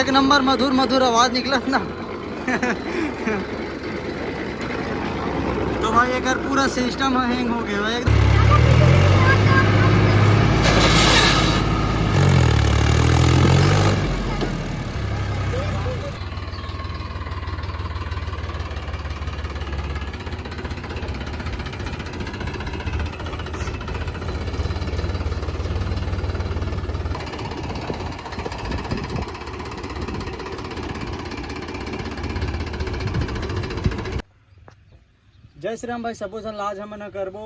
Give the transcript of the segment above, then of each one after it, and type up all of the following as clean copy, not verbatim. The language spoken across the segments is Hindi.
एक नंबर मधुर मधुर आवाज निकला ना। तो भाई अगर पूरा सिस्टम हैंग हो गया है। जय श्री राम भाई सबो जन आज हम न करबो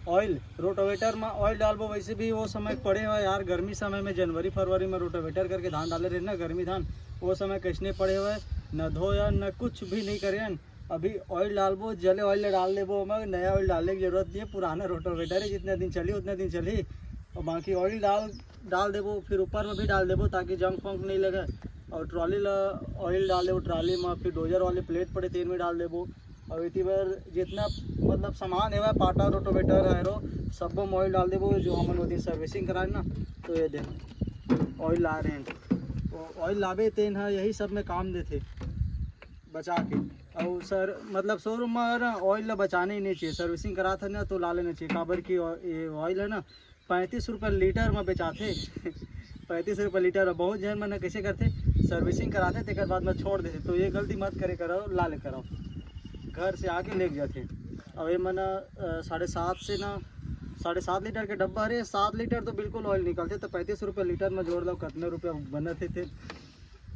ऑयल रोटावेटर में ऑयल डालबो। वैसे भी वो समय पड़े हुआ यार, गर्मी समय में जनवरी फरवरी में रोटावेटर करके धान डाले रहे ना, गर्मी धान वो समय कैसने पड़े हुए न धोया न कुछ भी नहीं करे। अभी ऑयल डालबो, जले ऑयल डाल देबो, मैं नया ऑयल डालने की जरूरत नहीं है। पुराना रोटावेटर है, जितने दिन चली उतने दिन चली। और बाकी ऑयल डाल देबो, फिर ऊपर में भी डाल देबो ताकि जंग फंक नहीं लगे। और ट्रॉली ऑयल डाल देबो ट्रॉली में, फिर डोजर वाले प्लेट पड़े तेल में डाल देबो। और इतनी बार जितना मतलब सामान है वह पाटा रोटावेटर है सब में ऑयल डाल देबो। जो हम वो दिन सर्विसिंग कराए ना, तो ये देखो ऑयल ला रहे हैं, तो ऑयल लावे तेन है यही सब में काम देते बचा के। और सर मतलब शोरूम में ना ऑयल बचाने ही नहीं चाहिए, सर्विसिंग करा था ना तो ला लेना चाहिए। काबर की ये ऑयल है ना 35 रुपये लीटर में बेचाते। 35 रुपये लीटर। बहुत जन मैंने कैसे करते सर्विसिंग कराते थे बाद में छोड़ देते। तो ये गलती मत करे करो, ला ले करो घर से आके ले जाते। अब ये मैंने 7.5 से ना 7.5 लीटर के डब्बा है, 7 लीटर तो बिल्कुल ऑयल निकलते। तो 35 रुपये लीटर में जोड़ लो कितने रुपये बनते थे।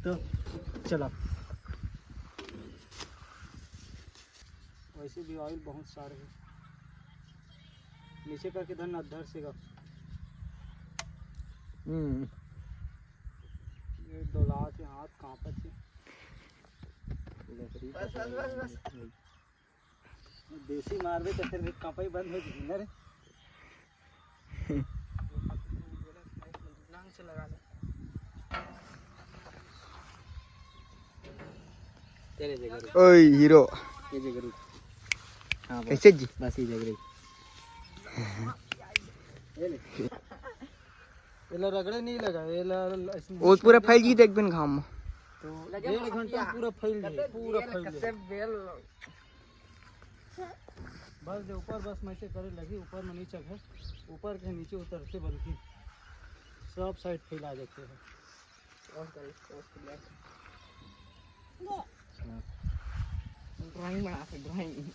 तो चला वैसे भी ऑयल बहुत सारे है। नीचे करके धन अधर से ये डोला थे हाथ कांपत थे। बस देसी मारबे तो फिर कांपाई बंद हो जाएगी ना रे। से लगा ले तेरे जगह। ओए हीरो ये जगह हां कैसे जी बस ये जगह ये रगड़े नहीं लगा ये वो पूरा फैल जी देख बिन घाम में। तो 1.5 घंटा पूरा फैल जाए, पूरा फैल जाए। बस दे ऊपर बस मैं से करे लगी, ऊपर में नीचे है, ऊपर के नीचे उतरते बल्कि सब साइड फैला जाते हैं। ड्राइंग बना से ड्राइंग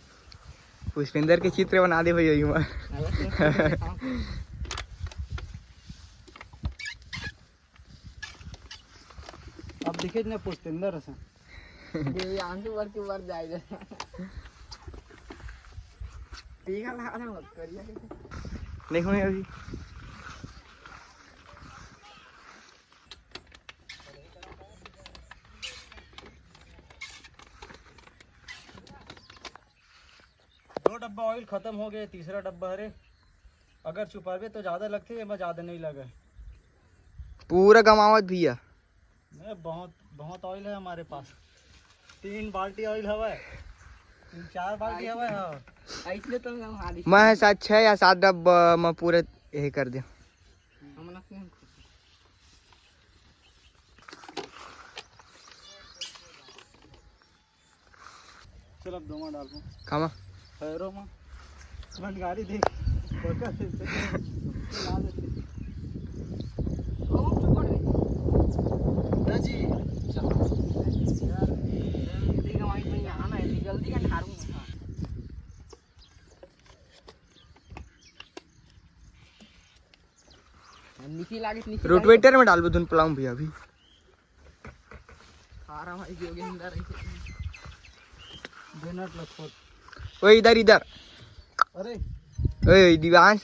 पुष्पेंद्र के चित्र बना दे भाई में। अब दिखे ना पुष्पेंद्र से ये आंसू भर के ऊपर जाएगा। टीका लगाना मत करिए नहीं हुए अभी। दो डब्बा ऑयल खत्म हो गए, तीसरा डब्बा है। अगर छुपावे तो ज्यादा लगते है, ज्यादा नहीं लगा पूरा गमावत भैया। बहुत बहुत ऑयल है हमारे पास। 3 बाल्टी ऑयल हवा है, 4 बाल्टी हवा है। इसलिए तो मैं शायद 6 या 7 डब्बा में पूरे यही कर दे। चल अब दोमा डाल दूं खामा पैरों में मन गाड़ी देख बका से ला देते जी। चलो यार जल्दी का वाइट में आना है, जल्दी का ठारूं हां। नीचे लागे रोटावेटर में डाल दूं प्लाऊ भैया अभी। हारा भाई जोगिंदर ऐसे जनट लखोट। ओए इधर इधर। अरे ओए दिवांश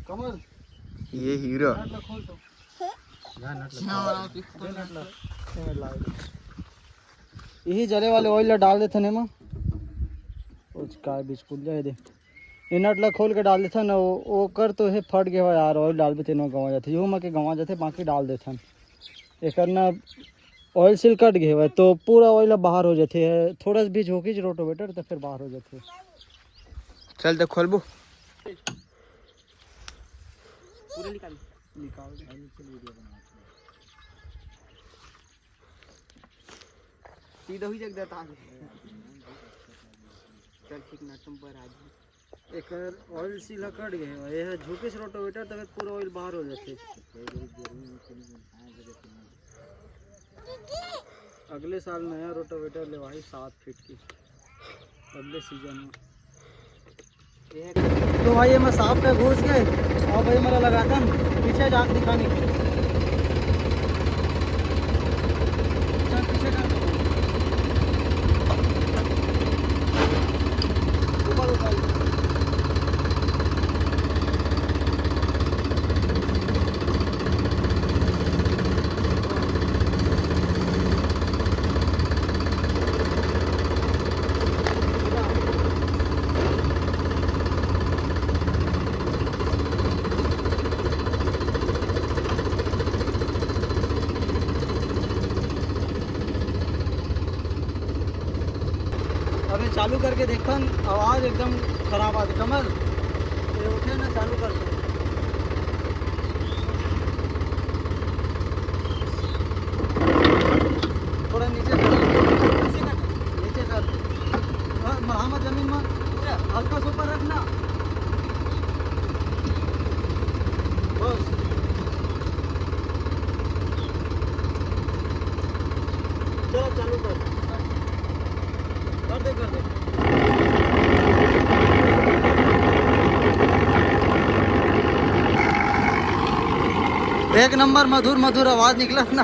कमल ये हीरो नट लखोल तो यही जले वाले ऑयल डाल देते ना मां उसका बिस्कुट जाए दे। ये नट ला खोल के डाल देते ना वो कर तो है फट गया यार। ऑयल डाल देते ना गंवा जाते यो में के गंवा जाते, बाकी डाल देते एक ना ऑयल सील कट गए हुआ तो पूरा ऑयल बाहर हो जाते है। थोड़ा सा बीच होगी रोटावेटर तो फिर बाहर हो जाते है। चल तो खोलबो पूरा निकाल दे वीडियो बना। सीधा ही जग देता चल ठीक ना तुम पर आज एक ऑयल सीला कट गए ये झुके से रोटावेटर तक पूरा ऑयल बाहर हो जाते। अगले साल नया रोटावेटर ले भाई 7 फीट की अगले सीजन में। तो भाई ये मैं सांप पे घुस गए और भाई मेरा लगाता पीछे जाके दिखाने के पीछे ऊपर ऊपर अभी चालू करके देखन आवाज़ एकदम खराब आती। कमल ये उठे ना चालू कर दो। थोड़ा नीचे कर नीचे कर महामत जमीन में हल्का से ऊपर रखना बस। चलो चालू कर दे कर दे। एक नंबर मधुर मधुर आवाज निकला ना।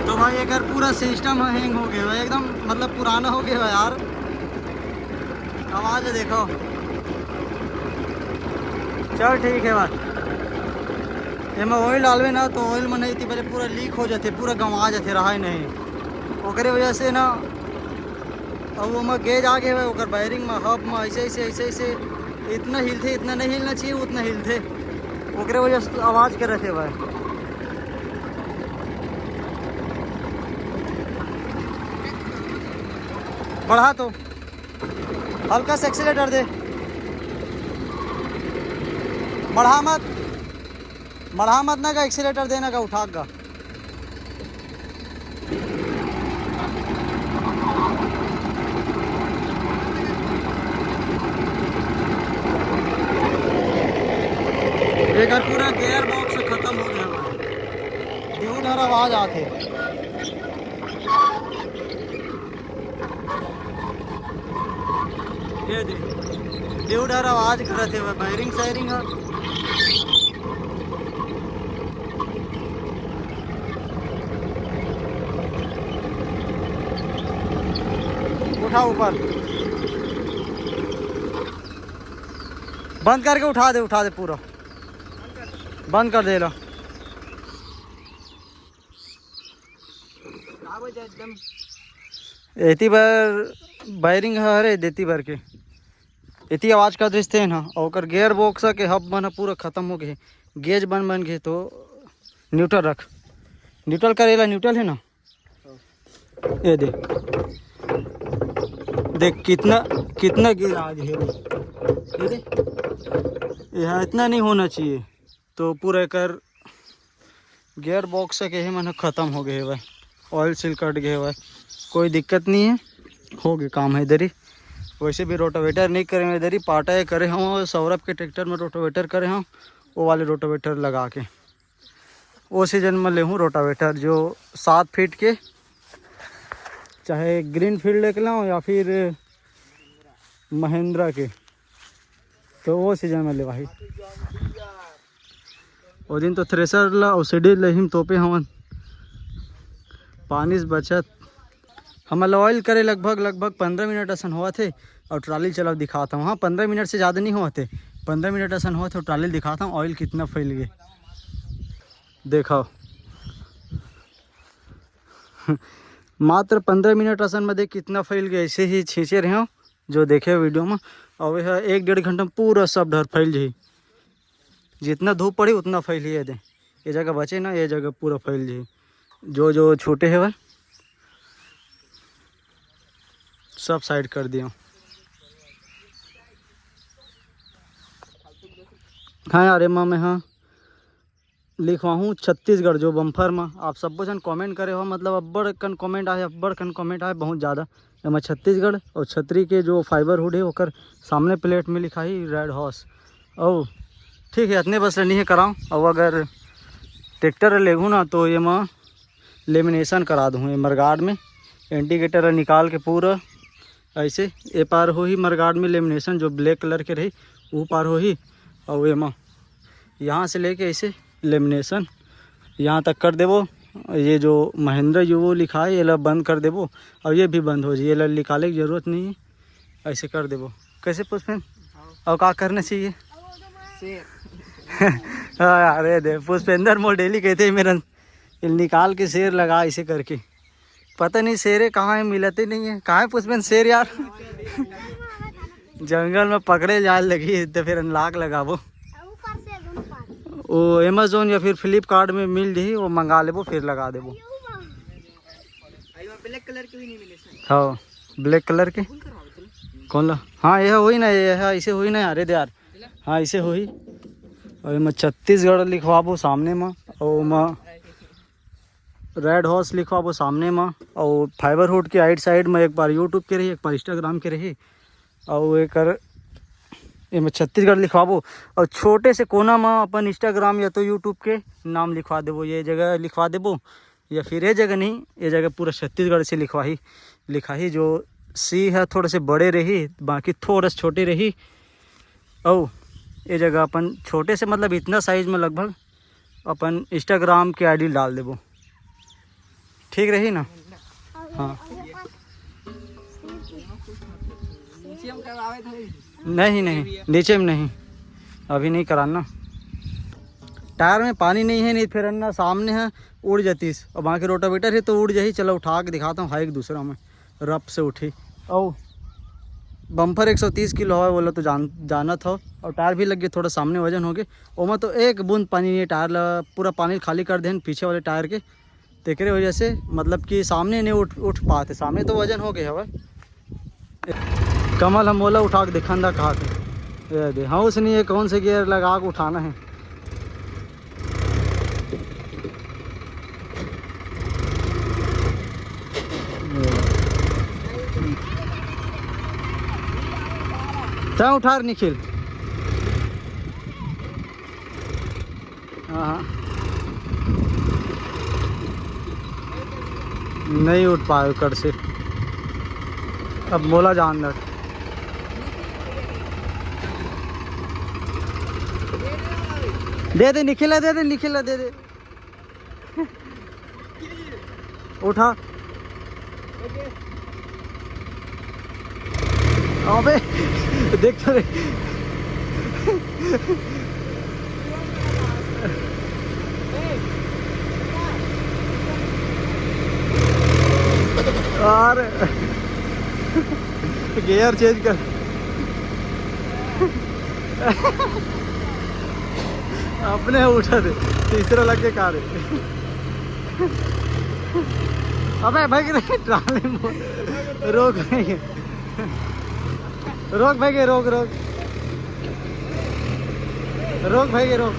तो भाई अगर पूरा सिस्टम हैंग हो गया एकदम मतलब पुराना हो गया यार। आवाज देखो चल ठीक है भाई। ये में ऑयल डालवे ना तो ऑयल में नहीं थी पहले पूरा लीक हो जाते पूरा गंवा जाते रहा ही नहीं ओकरे वजह से ना। अब वो में गेज आगे हुए ओकर वायरिंग में हब में ऐसे इतना हिलते इतना नहीं हिलना चाहिए उतना हिलते ओकरे वजह से आवाज़ कर रहे थे भाई। बढ़ा तो हल्का से एक्सीलेटर दे बढ़ा मत ना का एक्सीलेटर देना का उठा का। एक पूरा गियर बॉक्स खत्म हो गया ड्यूडर आवाज आते। ये दे ड्यूडर आवाज करते हुए वायरिंग सायरिंग उठा ऊपर बंद करके उठा दे पूरा बंद कर दे लो। एकदम एती बार वायरिंग हरे देती बार के इतनी आवाज़ का दृश्य है ना और गियर बॉक्स के हब बना पूरा ख़त्म हो गए गेज बन गए। तो न्यूट्रल रख न्यूट्रल करेला न्यूट्रल है ना। ये देख कितना गियर आज है ये दे यहाँ इतना नहीं होना चाहिए। तो पूरा कर गियर बॉक्स के ही मैंने ख़त्म हो गए भाई ऑयल सील कट गए भाई। कोई दिक्कत नहीं है हो गया काम है इधर ही। वैसे भी रोटावेटर नहीं करें इधर ही पाटा करे हम सौरभ के ट्रैक्टर में रोटावेटर करे हम वो वाले रोटावेटर लगा के वो सीजन में ले हूँ रोटावेटर जो 7 फीट के चाहे ग्रीन फील्ड लेके लाऊँ या फिर महिंद्रा के तो वो सीजन में ले भाई। वो दिन तो थ्रेसर ला और सीढ़ी लहिम तोपे हवन पानी से बचत हमारे ऑयल करे लगभग 15 मिनट असन हुआ थे और ट्राली चलाओ दिखाता हूँ। हाँ 15 मिनट से ज़्यादा नहीं हुआ थे 15 मिनट असन हुआ थे और ट्राली दिखाता हूँ ऑयल कितना फैल गए देखो। मात्र 15 मिनट असन में देख कितना फैल गया ऐसे ही खींचे रहे हो जो देखे वीडियो में। और वह 1-1.5 घंटा में पूरा सब डर फैल जाए जितना धूप पड़ी उतना फैल ही दे। ये जगह बचे ना ये जगह पूरा फैल जाए जो छोटे है वह सब साइड कर दिया। हाँ यार माँ में हाँ लिखवाहूँ छत्तीसगढ़ जो बम्फर में आप सब जन कमेंट करे हो, मतलब अब्बड़ कन कमेंट आए बहुत ज़्यादा। एमा छत्तीसगढ़ और छतरी के जो फाइबर हुड है ओकर सामने प्लेट में लिखा ही रेड हॉर्स। और ठीक है, इतने बस नहीं है कराऊँ। और अगर ट्रैक्टर लेगूँ ना तो ये मैं लेमिनेशन करा दूँ। ये मरगाड में इंडिकेटर निकाल के पूरा ऐसे ए पार हो ही मरगाड में लेमिनेशन जो ब्लैक कलर के रही वो पार हो ही। और ये माँ यहाँ से लेके ऐसे लेमिनेशन यहाँ तक कर देवो। ये जो महेंद्र युवो लिखा है ये ला बंद कर देवो और ये भी बंद हो जाए, ये ला निकाले की ज़रूरत नहीं है, ऐसे कर देवो। कैसे पुष्पेन और क्या करना चाहिए? हाँ अरे दे पुष्पेंद्र मोर डेली कहते हैं मेरा निकाल के शेर लगा ऐसे करके। पता नहीं शेरे कहाँ है, मिलते नहीं है। कहाँ है पुष्पेंद्र शेर यार? जंगल में पकड़े जाए लगी तो फिर अनलाक लगाबो। वो अमेजोन या फिर फ्लिपकार्ट में मिल जाही, वो मंगा लेबो फिर लगा देबो। ब्लैक कलर के भी नहीं मिले। हाँ ब्लैक कलर के कौन ला? हाँ यह हुई ना, यह ऐसे हुई ना अरे यार। हाँ ऐसे हुई। और मैं छत्तीसगढ़ लिखवाबो सामने में, और मैं रेड हॉर्स लिखवाबो सामने में। और फाइबर हुड के आइट साइड में एक बार यूट्यूब के रही, एक बार इंस्टाग्राम के रही। और एक मैं छत्तीसगढ़ लिखवाबो और छोटे से कोना में अपन इंस्टाग्राम या तो यूट्यूब के नाम लिखवा देबो। ये जगह लिखवा देबो या फिर ये जगह नहीं, ये जगह पूरा छत्तीसगढ़ से लिखा ही। जो सी है थोड़े से बड़े रही, बाकी थोड़ा से छोटे रही। और ये जगह अपन छोटे से मतलब इतना साइज में लगभग अपन इंस्टाग्राम के आईडी डाल देबो, ठीक रही ना? हाँ नहीं नीचे में नहीं, अभी नहीं कराना। टायर में पानी नहीं है, नहीं फिर अन्ना सामने है उड़ जातीस, और बाकी रोटावेटर है तो उड़ जाही। चलो उठा के दिखाता हूँ। हाइक दूसरा में रफ से उठी। और बम्फर 130 किलो है बोला तो जाना था। और टायर भी लग गए, थोड़ा सामने वजन हो गए। ओमा तो एक बूंद पानी नहीं है, टायर पूरा पानी खाली कर दें पीछे वाले टायर के। तेकरे वजह से मतलब कि सामने नहीं उठ पाते, सामने तो वजन हो गया हवा। कमल हम बोला उठा के दिखांदा कहा थे दे। हाँ उस नहीं है, कौन से गियर लगा के उठाना है। क्या उठा निखिल? हाँ नहीं उठ पाए कर से। अब मोला जान रख दे निखिला, दे निखिला, दे उठा। अबे देख तो रे। अरे गियर चेंज कर। अपने उठा दे, तीसरा लग के कार है। अबे भाई ट्राले रोक भाई, रोक भाई, रोक भाई, रोक।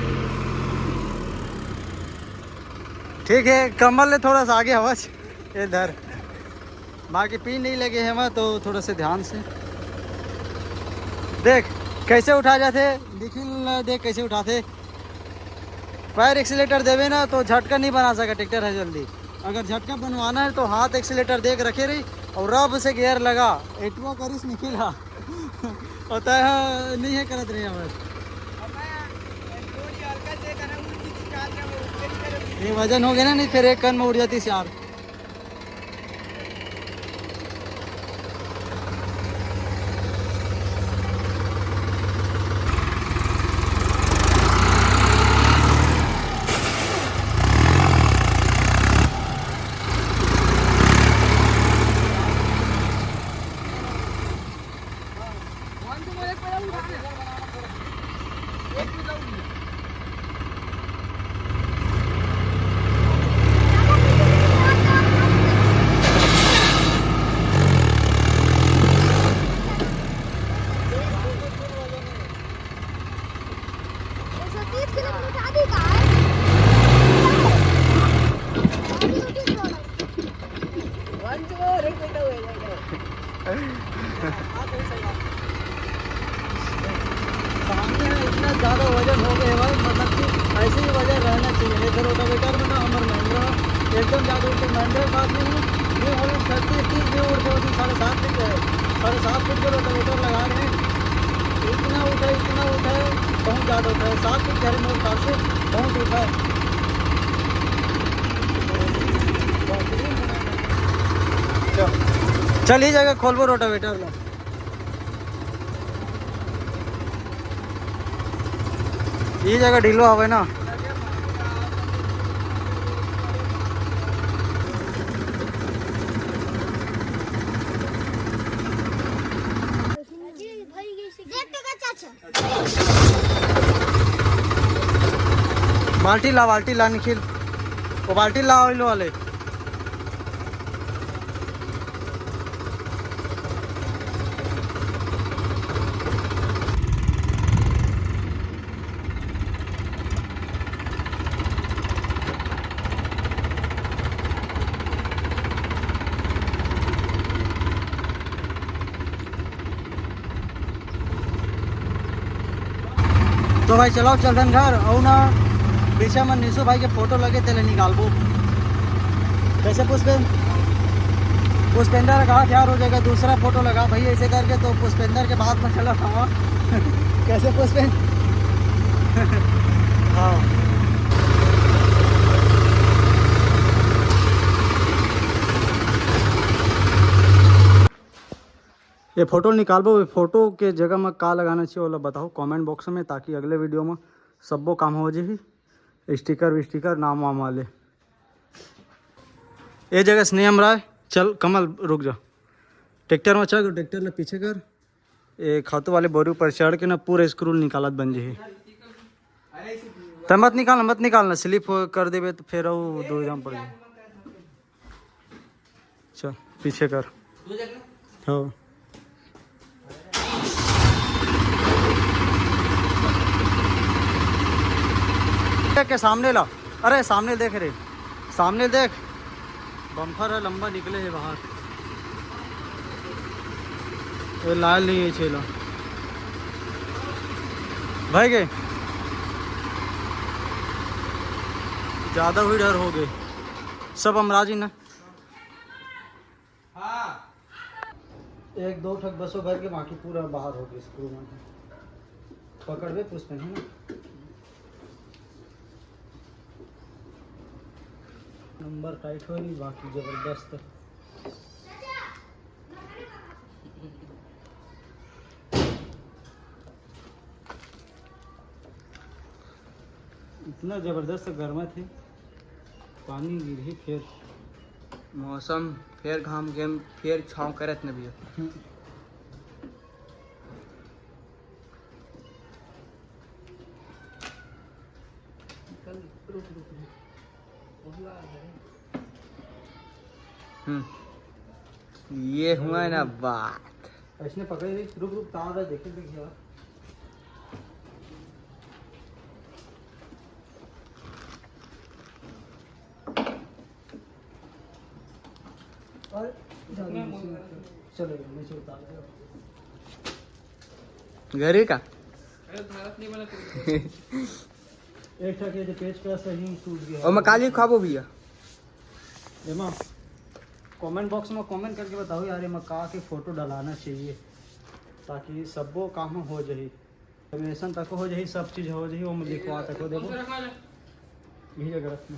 ठीक है, कमल ने थोड़ा सा आगे आवाज इधर, बाकी पी नहीं लगे हैं वहाँ, तो थोड़ा से ध्यान से देख कैसे उठा जाते। निखिल देख कैसे उठाते। पैर एक्सीलेटर देवे ना तो झटका नहीं बना सका ट्रैक्टर है जल्दी। अगर झटका बनवाना है तो हाथ एक्सीलेटर देख रखे रही और रब से गियर लगा। एटवा करिस निखिला होता है नहीं है करत रही हमारे। ये वजन हो गया ना, नहीं फिर एक कन में उड़ जाती यार। महिंद्रा बात नहीं है, ये हॉलैंड 30 में उड़ते होती 7.5 फीट है, 7.5 फीट के रोटावेटर लगा रहे हैं। इतना उठा है, बहुत ज़्यादा उठा है, 7 फीट कह रहे मोर पास से बहुत उठा है। चल ही जगह खोलबो रोटावेटर ला। ये जगह ढीलो हवे ना। बाल्टी ला निखिल, वो बाल्टी ला ऑयल वाले। तो भाई चलाओ चलते घर और ना पीछे में निशु भाई के फोटो लगे तेले निकालबो। कैसे पुष्पेंद्र कहा तैयार हो जाएगा, दूसरा फोटो लगा भाई ऐसे करके, तो पुष्पेंद्र के बाद में चला था। कैसे पुष्पेंद्र? हाँ ये फोटो निकालबो, फोटो के जगह में का लगाना चाहिए वाला बताओ कमेंट बॉक्स में, ताकि अगले वीडियो में सबो काम हो जाए। स्टिकर नाम वाम वाले। ये जगह स्नेहम राय, चल कमल रुक जा, ट्रैक्टर में चल, ट्रैक्टर ले पीछे कर, ये खातू वाले बोरी पर चढ़ के ना पूरे स्क्रू निकालत बन जाए। तो मत निकालना, स्लिप कर देवे तो फिर वो दो जाम पड़ जाए। चल पीछे कर। हाँ के सामने ला, अरे सामने देख रे, सामने देख, बम्फर है लंबा निकले है बाहर। ये लाल नहीं है छेला भाई के ज्यादा हुई डर हो गए सब अमराजी ना। एक दो ठक बसों भर के बाकी पूरा बाहर हो गए स्क्रू में। पकड़ वे पुष्पन है ना, नंबर टाइट हो नहीं, बाकी जबरदस्त। इतना जबरदस्त गर्मा थे, पानी गिर ही फिर मौसम फिर घाम गेम फिर छाँव करत न भी। ये हुआ ना बात। ऐसने पकड़े रही, रुक कहाँ रहा देखे देखिए। और चलो नीचे उतार दो। घरे का एक ठक ये पेज का सही टूट गया। और मकाली खाबो भैया। एमा कमेंट बॉक्स में कमेंट करके बताओ यार, ये मक्का के फोटो डलाना चाहिए ताकि सबो काम हो जाए, एनिमेशन तक हो जाए, सब चीज़ हो जाए, वो मैं दिखवा तक हो। देखो यही जगह रखना।